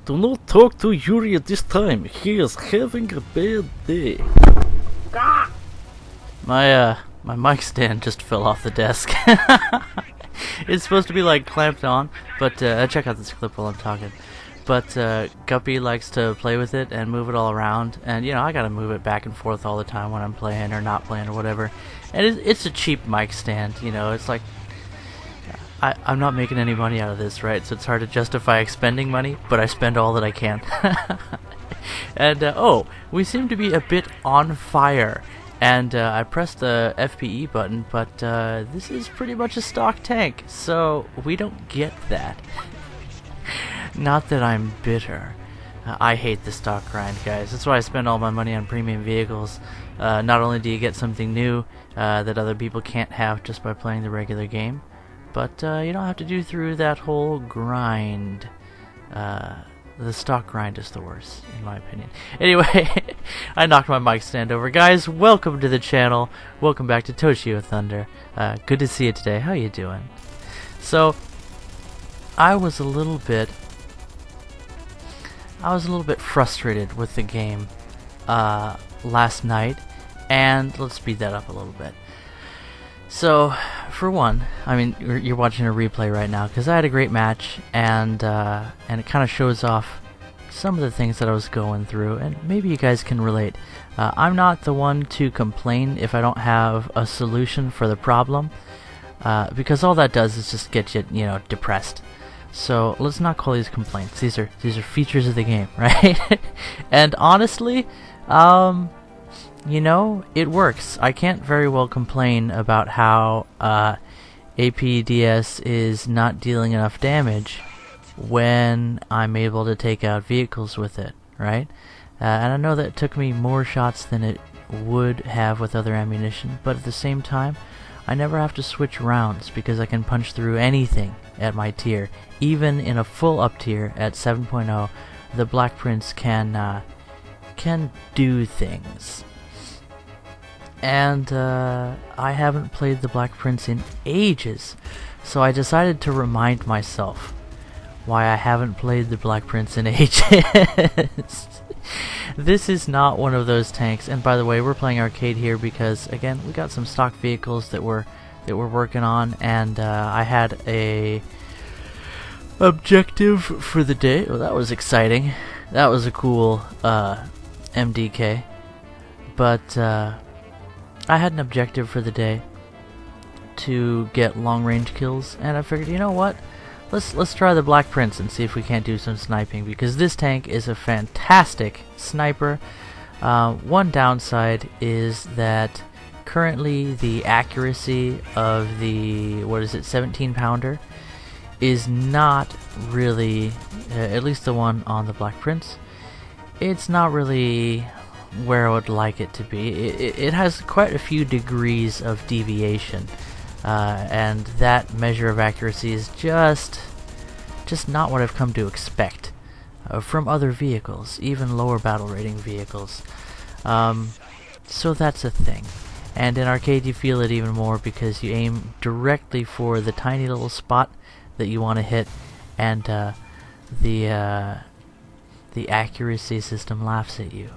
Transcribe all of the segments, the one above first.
Do not talk to Yuri at this time. He is having a bad day. My mic stand just fell off the desk. It's supposed to be like clamped on, but check out this clip while I'm talking. But Guppy likes to play with it and move it all around, and you know I gotta move it back and forth all the time when I'm playing or not playing or whatever. And it's a cheap mic stand, you know. It's like I'm not making any money out of this, right? So it's hard to justify expending money, but I spend all that I can. And oh, we seem to be a bit on fire. And I pressed the FPE button, but this is pretty much a stock tank, so we don't get that. Not that I'm bitter. I hate the stock grind, guys. That's why I spend all my money on premium vehicles. Not only do you get something new that other people can't have just by playing the regular game, but you don't have to do through that whole grind. The stock grind is the worst, in my opinion. Anyway, I knocked my mic stand over. Guys, welcome to the channel. Welcome back to Toshiothunder. Good to see you today. How you doing? So, I was a little bit frustrated with the game last night, and let's speed that up a little bit. So, for one, I mean, you're watching a replay right now because I had a great match, and it kind of shows off some of the things that I was going through, and maybe you guys can relate. I'm not the one to complain if I don't have a solution for the problem, because all that does is just get you, you know, depressed. So let's not call these complaints. These are features of the game, right? And honestly, you know, it works. I can't very well complain about how APDS is not dealing enough damage when I'm able to take out vehicles with it, right? And I know that it took me more shots than it would have with other ammunition, but at the same time, I never have to switch rounds because I can punch through anything at my tier. Even in a full up tier at 7.0, the Black Prince can do things. And I haven't played the Black Prince in ages, so I decided to remind myself why I haven't played the Black Prince in ages. This is not one of those tanks, and by the way, we're playing arcade here because, again, we got some stock vehicles that we're working on, and I had a objective for the day. Oh, that was exciting. That was a cool MDK. But I had an objective for the day to get long-range kills, and I figured, you know what? Let's try the Black Prince and see if we can't do some sniping, because this tank is a fantastic sniper. One downside is that currently the accuracy of the, 17 pounder is not really, at least the one on the Black Prince, it's not really where I would like it to be. It has quite a few degrees of deviation, and that measure of accuracy is just not what I've come to expect from other vehicles, even lower battle rating vehicles. So that's a thing. And in arcade you feel it even more because you aim directly for the tiny little spot that you want to hit, and the accuracy system laughs at you.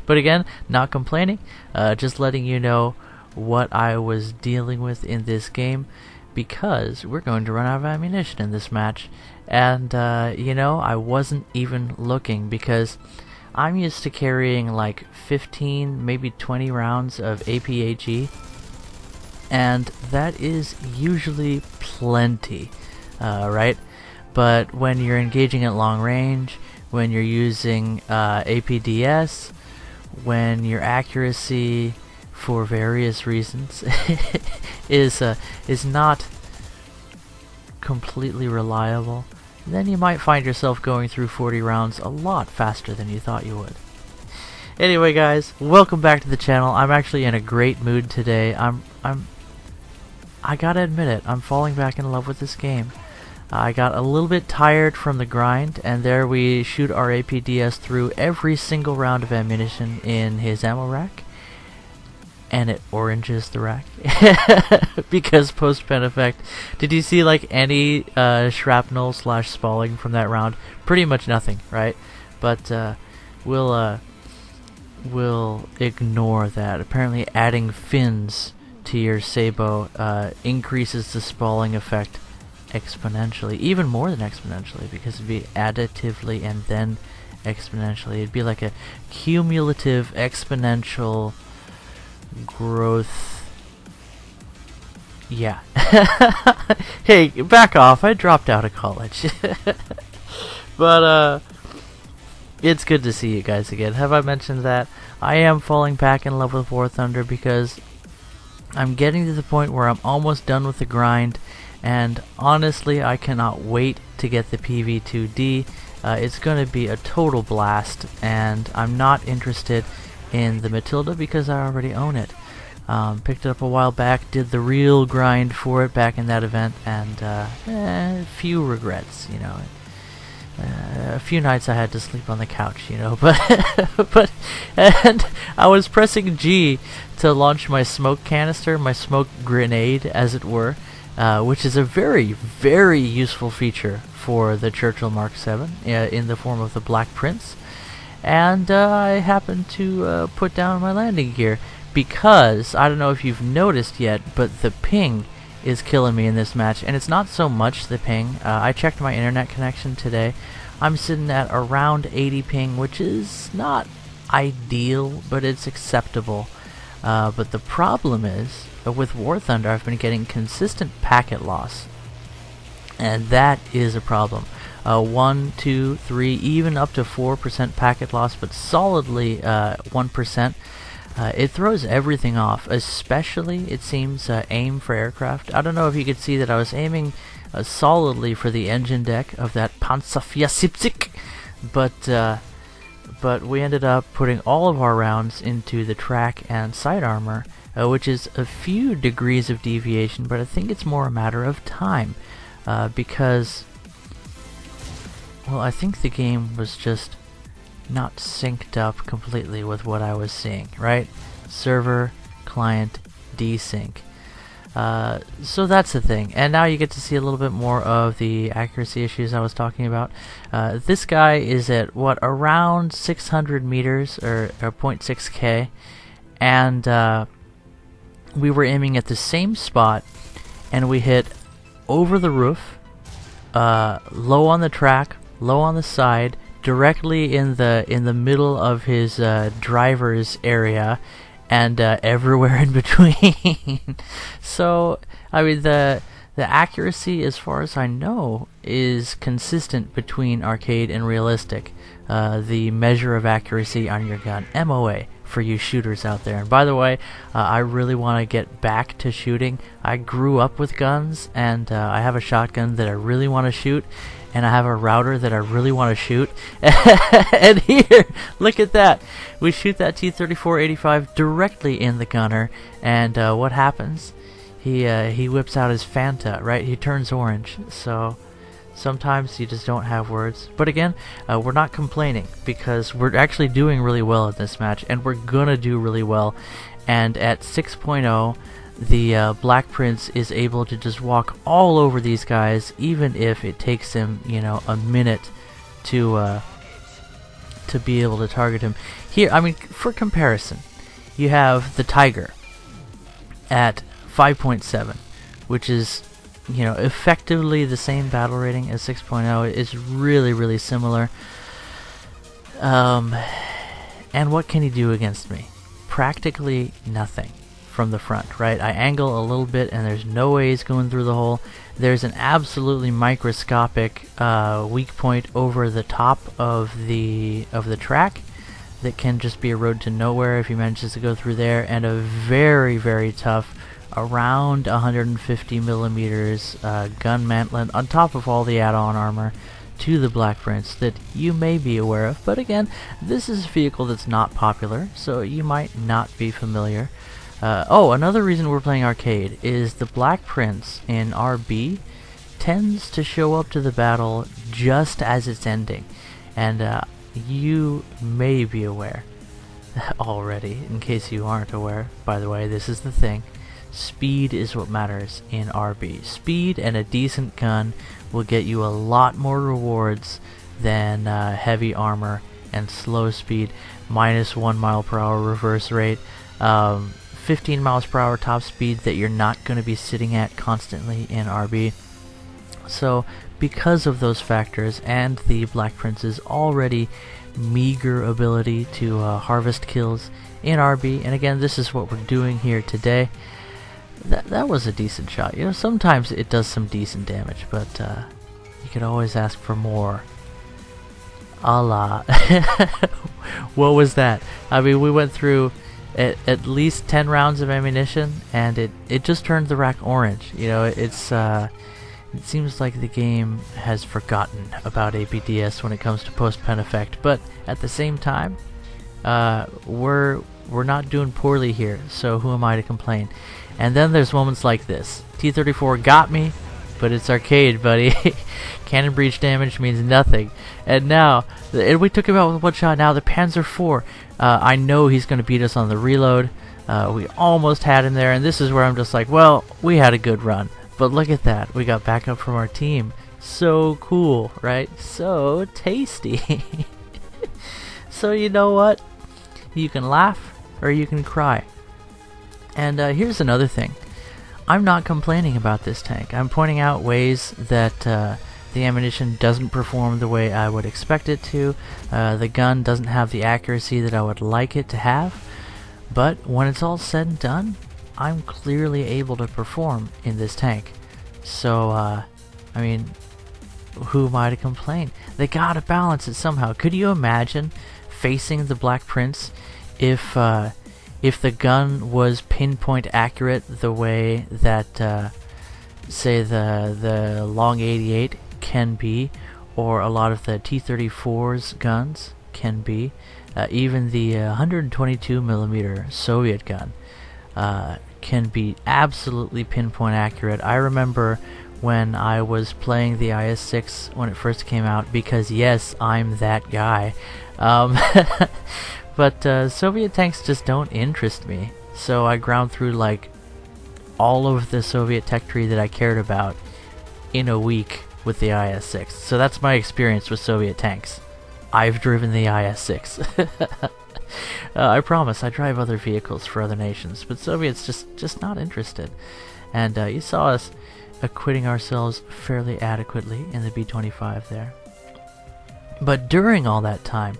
But again, not complaining, just letting you know what I was dealing with in this game, because we're going to run out of ammunition in this match. And you know, I wasn't even looking because I'm used to carrying like 15, maybe 20 rounds of APAG, and that is usually plenty, right? But when you're engaging at long range, when you're using APDS, when your accuracy, for various reasons, is not completely reliable, then you might find yourself going through 40 rounds a lot faster than you thought you would. Anyway, guys, welcome back to the channel. I'm actually in a great mood today. I gotta admit it, I'm falling back in love with this game. I got a little bit tired from the grind, and there we shoot our APDS through every single round of ammunition in his ammo rack. and it oranges the rack because post-pen effect. Did you see like any shrapnel / spalling from that round? Pretty much nothing, right? But we'll ignore that. Apparently adding fins to your Sabo increases the spalling effect exponentially, even more than exponentially, because it'd be additively and then exponentially. It'd be like a cumulative exponential growth. Yeah. Hey, back off. I dropped out of college. But it's good to see you guys again. Have I mentioned that I am falling back in love with War Thunder because I'm getting to the point where I'm almost done with the grind, and honestly I cannot wait to get the PV2D. It's going to be a total blast, and I'm not interested in the Matilda because I already own it. Picked it up a while back, did the real grind for it back in that event, and few regrets, you know. A few nights I had to sleep on the couch, you know, but and I was pressing G to launch my smoke canister, my smoke grenade, as it were, which is a very, very useful feature for the Churchill Mark 7 in the form of the Black Prince. And I happened to put down my landing gear because, I don't know if you've noticed yet, but the ping is killing me in this match. And it's not so much the ping. I checked my internet connection today. I'm sitting at around 80 ping, which is not ideal, but it's acceptable. But the problem is, with War Thunder, I've been getting consistent packet loss. And that is a problem. 1, 2, 3, even up to 4% packet loss, but solidly 1%. It throws everything off, especially, it seems, aim for aircraft. I don't know if you could see that I was aiming solidly for the engine deck of that Panzerfahrzeug, but we ended up putting all of our rounds into the track and side armor, which is a few degrees of deviation, but I think it's more a matter of time, because, well, I think the game was just not synced up completely with what I was seeing, right? Server, client, desync. So that's the thing, and now you get to see a little bit more of the accuracy issues I was talking about. This guy is at, what, around 600 meters, or 0.6k, and we were aiming at the same spot, and we hit over the roof, low on the track, low on the side, directly in the middle of his driver's area, and everywhere in between. So, I mean, the accuracy, as far as I know, is consistent between arcade and realistic. The measure of accuracy on your gun, MOA, for you shooters out there. And by the way, I really want to get back to shooting. I grew up with guns, and I have a shotgun that I really want to shoot, and I have a router that I really want to shoot. And here, look at that. We shoot that T-34-85 directly in the gunner, and what happens? He whips out his Fanta, right? He turns orange. So sometimes you just don't have words. But again, we're not complaining, because we're actually doing really well in this match, and we're gonna do really well. And at 6.0, the Black Prince is able to just walk all over these guys, even if it takes him, you know, a minute to be able to target him. Here, I mean, for comparison, you have the Tiger at 5.7, which is, you know, effectively the same battle rating as 6.0. It's really, really similar. And what can he do against me? Practically nothing from the front, right? I angle a little bit, and there's no way he's going through the hole. There's an absolutely microscopic weak point over the top of the track that can just be a road to nowhere if he manages to go through there, and a very, very tough, around 150 millimeters gun mantlet on top of all the add-on armor to the Black Prince that you may be aware of. But again, this is a vehicle that's not popular, so you might not be familiar. Oh, another reason we're playing arcade is the Black Prince in RB tends to show up to the battle just as it's ending, and you may be aware already, in case you aren't aware. By the way, this is the thing. Speed is what matters in RB. Speed and a decent gun will get you a lot more rewards than heavy armor and slow speed. Minus 1 mile per hour reverse rate. 15 miles per hour top speed that you're not going to be sitting at constantly in RB. So because of those factors and the Black Prince's already meager ability to harvest kills in RB, and again, this is what we're doing here today, that was a decent shot. You know, sometimes it does some decent damage, but you could always ask for more. Allah. What was that? I mean, we went through at least 10 rounds of ammunition, and it just turned the rack orange. You know, it seems like the game has forgotten about APDS when it comes to post-pen effect, but at the same time, we're not doing poorly here, so who am I to complain? And then there's moments like this. T-34 got me, but it's arcade, buddy. Cannon breach damage means nothing. And now, and we took him out with one shot. Now the Panzer IV, I know he's going to beat us on the reload. We almost had him there, and this is where I'm just like, well, we had a good run. But look at that, we got backup from our team. So cool, right? So tasty. So you know what? You can laugh or you can cry. And here's another thing. I'm not complaining about this tank. I'm pointing out ways that the ammunition doesn't perform the way I would expect it to. The gun doesn't have the accuracy that I would like it to have. But when it's all said and done, I'm clearly able to perform in this tank. So, I mean, who am I to complain? They gotta balance it somehow. Could you imagine facing the Black Prince if the gun was pinpoint accurate the way that, say, the Long 88 can be, or a lot of the T-34's guns can be, even the 122mm Soviet gun can be absolutely pinpoint accurate. I remember when I was playing the IS-6 when it first came out, because yes, I'm that guy. But Soviet tanks just don't interest me, so I ground through like all of the Soviet tech tree that I cared about in a week with the IS-6. So that's my experience with Soviet tanks. I've driven the IS-6. I promise I drive other vehicles for other nations, but Soviets just not interested. And you saw us acquitting ourselves fairly adequately in the B-25 there. But during all that time,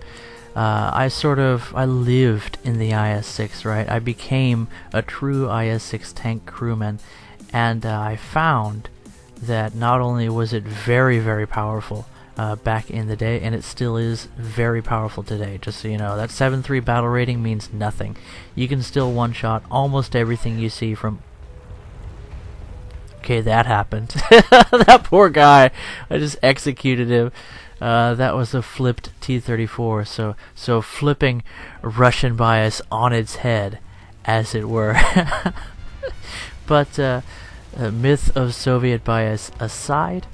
I lived in the IS-6, right? I became a true IS-6 tank crewman, and I found that not only was it very, very powerful back in the day, and it still is very powerful today, just so you know. That 7.3 battle rating means nothing. You can still one-shot almost everything you see from... Okay, that happened. That poor guy. I just executed him. That was a flipped T-34, so flipping Russian bias on its head, as it were. But myth of Soviet bias aside,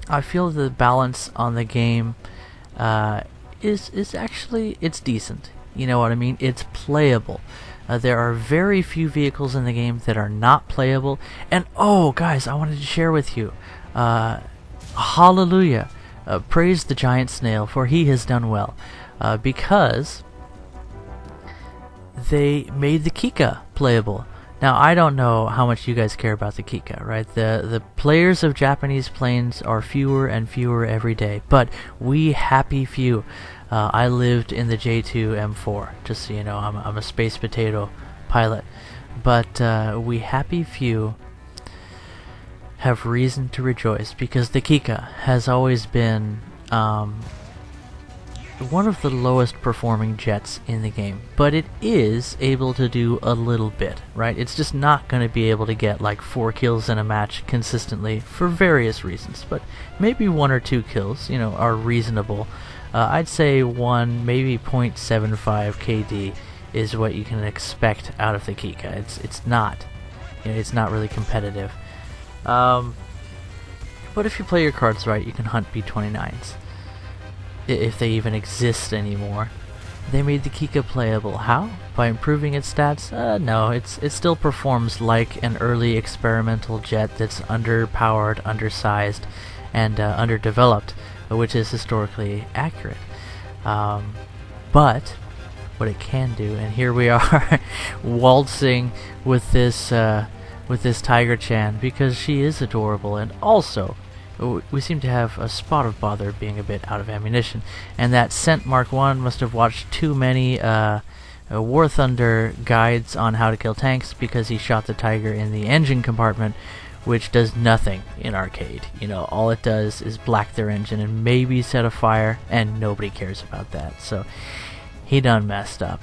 I feel the balance on the game is actually, it's decent. You know what I mean? It's playable. There are very few vehicles in the game that are not playable. And oh, guys, I wanted to share with you. Hallelujah. Praise the giant snail, for he has done well. Because they made the Kika playable. Now, I don't know how much you guys care about the Kika, right? The players of Japanese planes are fewer and fewer every day, but we happy few. I lived in the J2 M4, just so you know. I'm a space potato pilot. But we happy few have reason to rejoice, because the Kika has always been one of the lowest performing jets in the game, but it is able to do a little bit, right? It's just not going to be able to get like 4 kills in a match consistently for various reasons, but maybe 1 or 2 kills, you know, are reasonable. I'd say 1, maybe 0.75 KD is what you can expect out of the Kika. It's not, you know, it's not really competitive. But if you play your cards right, you can hunt B-29s. If they even exist anymore. they made the Kika playable. How? By improving its stats? No, it still performs like an early experimental jet that's underpowered, undersized, and underdeveloped, which is historically accurate. But what it can do, and here we are waltzing with this Tiger-chan because she is adorable, and also we seem to have a spot of bother being a bit out of ammunition, and that Scent Mark 1 must have watched too many War Thunder guides on how to kill tanks because he shot the Tiger in the engine compartment, which does nothing in arcade. You know, all it does is black their engine and maybe set a fire, and nobody cares about that. So he done messed up.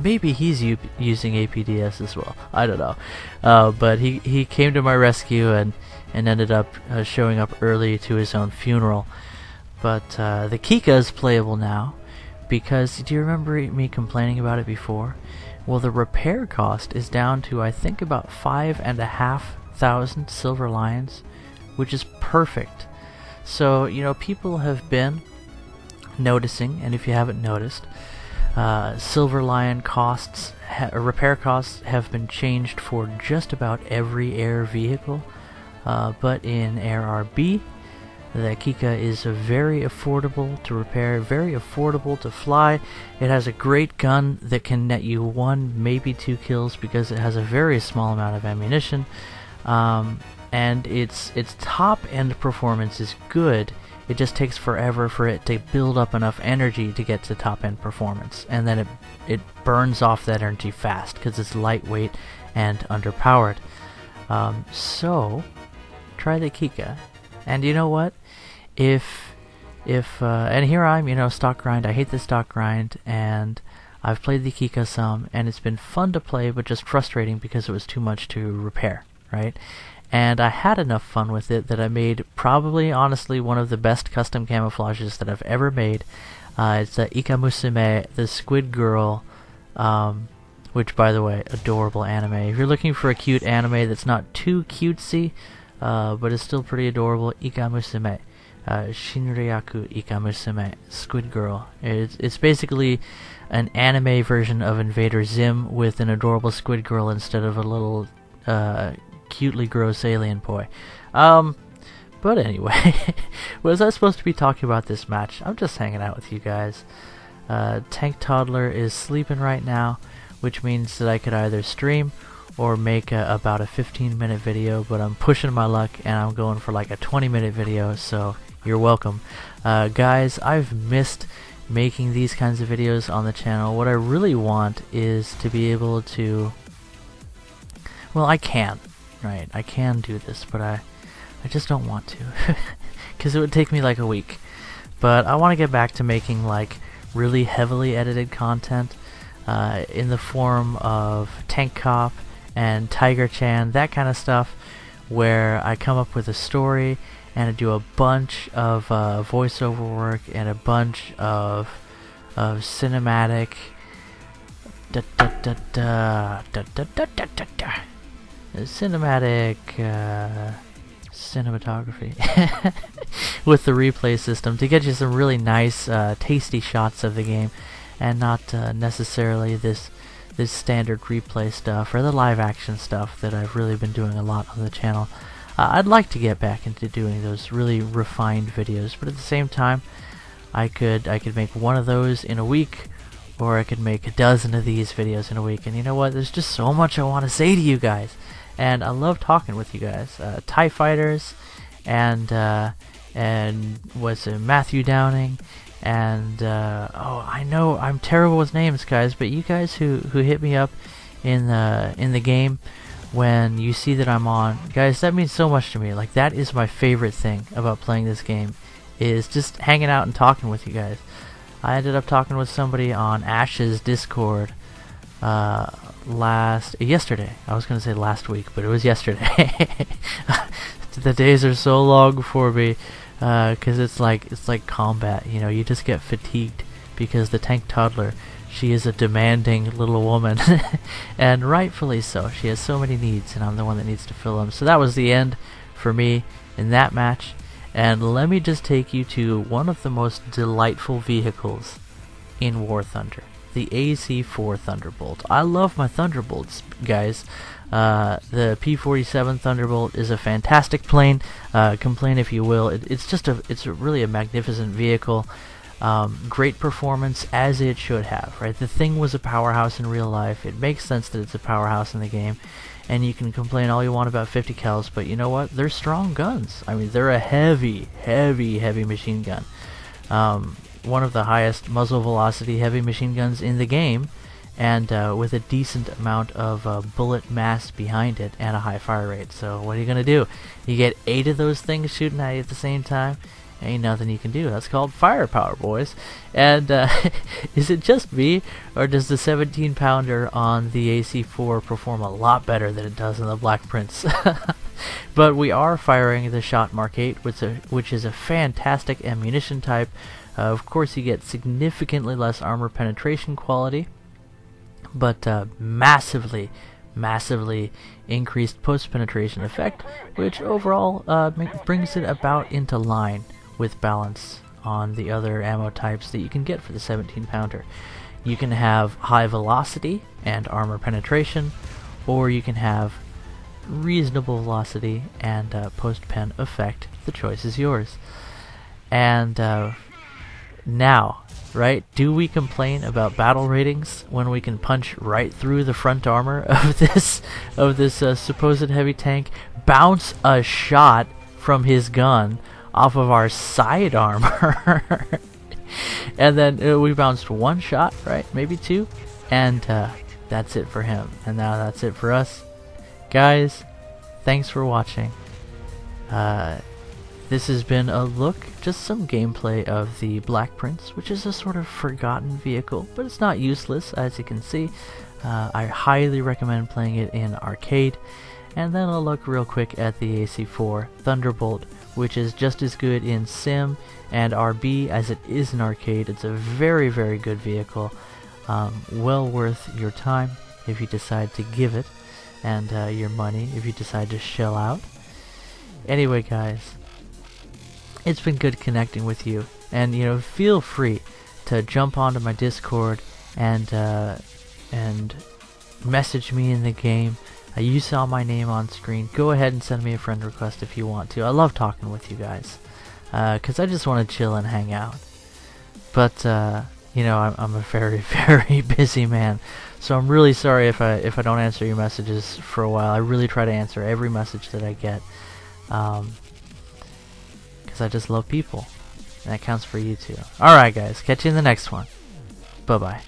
Maybe he's using APDS as well. I don't know. But he came to my rescue and ended up showing up early to his own funeral. But the Kika is playable now because, do you remember me complaining about it before? Well, the repair cost is down to, I think, about 5,500 silver lions, which is perfect. So, you know, people have been noticing, and if you haven't noticed, silver lion costs, repair costs have been changed for just about every air vehicle. But in Air RB, the Kika is very affordable to repair, very affordable to fly. It has a great gun that can net you 1, maybe 2 kills because it has a very small amount of ammunition. And its top end performance is good. It just takes forever for it to build up enough energy to get to top end performance, and then it burns off that energy fast because it's lightweight and underpowered. So try the Kika, and you know what? If and here I'm, you know, stock grind. I hate the stock grind, and I've played the Kika some, and it's been fun to play, but just frustrating because it was too much to repair, right? And I had enough fun with it that I made probably, honestly, one of the best custom camouflages that I've ever made. It's the Ikamusume, the Squid Girl, which, by the way, adorable anime. If you're looking for a cute anime that's not too cutesy, but is still pretty adorable, Ikamusume. Shinryaku Ikamusume, Squid Girl. It's basically an anime version of Invader Zim with an adorable Squid Girl instead of a little cutely gross alien boy. But anyway, was I supposed to be talking about this match? I'm just hanging out with you guys. Tank Toddler is sleeping right now, which means that I could either stream or make about a 15-minute video, but I'm pushing my luck and I'm going for like a 20-minute video, so you're welcome. Guys, I've missed making these kinds of videos on the channel. What I really want is to be able to, well, I can do this, but I just don't want to because it would take me like a week. But I want to get back to making like really heavily edited content in the form of Tank Cop and Tiger-chan, that kind of stuff, where I come up with a story and I do a bunch of voiceover work and a bunch of cinematic cinematography with the replay system to get you some really nice tasty shots of the game, and not necessarily this standard replay stuff or the live action stuff that I've really been doing a lot on the channel. I'd like to get back into doing those really refined videos, but at the same time I could make one of those in a week, or I could make a dozen of these videos in a week. And you know what, there's just so much I want to say to you guys, and I love talking with you guys. TIE Fighters and what's it, Matthew Downing, and oh, I know I'm terrible with names, guys, but you guys who hit me up in the game when you see that I'm on, guys, that means so much to me. Like, that is my favorite thing about playing this game, is just hanging out and talking with you guys. I ended up talking with somebody on Ash's Discord yesterday. I was gonna say last week, but it was yesterday. The days are so long for me, because it's like combat. You know, you just get fatigued because the Tank Toddler, she is a demanding little woman, and rightfully so. She has so many needs, and I'm the one that needs to fill them. So that was the end for me in that match. And let me just take you to one of the most delightful vehicles in War Thunder. the AC4 Thunderbolt. I love my Thunderbolts, guys. The P-47 Thunderbolt is a fantastic plane. Complain if you will. It's really a magnificent vehicle. Great performance, as it should have, right? The thing was a powerhouse in real life. It makes sense that it's a powerhouse in the game. And you can complain all you want about 50 cals, but you know what? They're strong guns. I mean, they're a heavy machine gun. One of the highest muzzle velocity heavy machine guns in the game, and with a decent amount of bullet mass behind it and a high fire rate. So what are you gonna do? You get 8 of those things shooting at you at the same time? Ain't nothing you can do. That's called firepower, boys. And is it just me, or does the 17-pounder on the AC4 perform a lot better than it does in the Black Prince? But we are firing the Shot Mark 8, which is a fantastic ammunition type. Of course, you get significantly less armor penetration quality, but massively increased post-penetration effect, which overall brings it about into line with balance on the other ammo types that you can get for the 17-pounder. You can have high velocity and armor penetration, or you can have reasonable velocity and post-pen effect. The choice is yours. And now, right, do we complain about battle ratings when we can punch right through the front armor of this supposed heavy tank, bounce a shot from his gun off of our side armor, and then we bounced 1 shot, right, maybe 2, and that's it for him. And now that's it for us, guys. Thanks for watching. This has been a look, just some gameplay of the Black Prince, which is a sort of forgotten vehicle, but it's not useless, as you can see. I highly recommend playing it in arcade. And then I'll look real quick at the AC4 Thunderbolt, which is just as good in sim and RB as it is in arcade. It's a very good vehicle, well worth your time if you decide to give it, and your money if you decide to shell out. Anyway, guys, it's been good connecting with you, and you know, feel free to jump onto my Discord and message me in the game. You saw my name on screen. Go ahead and send me a friend request if you want to. I love talking with you guys, because I just want to chill and hang out. But you know, I'm a very busy man, so I'm really sorry if I don't answer your messages for a while. I really try to answer every message that I get, because I just love people, and that counts for you too. Alright guys, catch you in the next one. Bye bye.